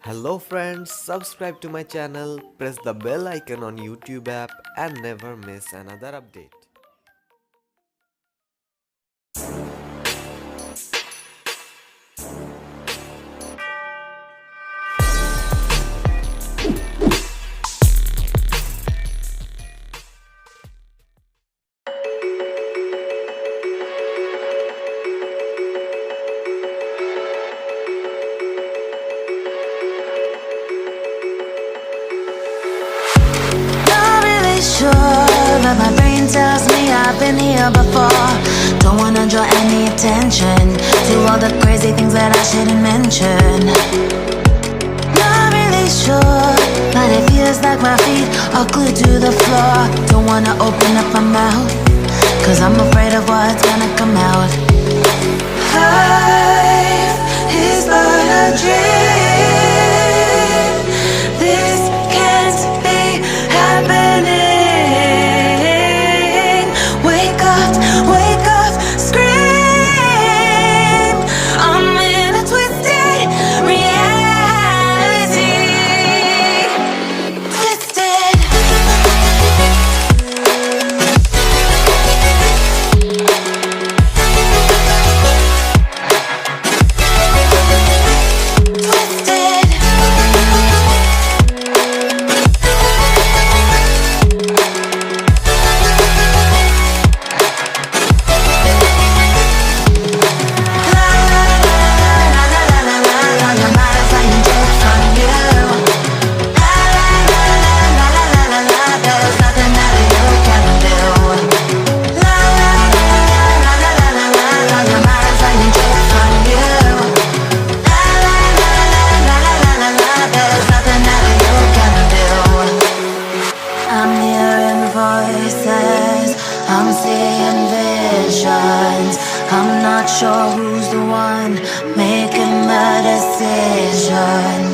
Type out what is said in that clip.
Hello friends, subscribe to my channel, press the bell icon on YouTube app and never miss another update. But my brain tells me I've been here before. Don't wanna draw any attention to all the crazy things that I shouldn't mention. Not really sure, but it feels like my feet are glued to the floor. Don't wanna open up my mouth, cause I'm afraid of what's gonna come out. Life is but a dream. This can't be happening. Wake up, scream. I'm in a twisted reality. Twisted. I'm seeing visions. I'm not sure who's the one making the decision.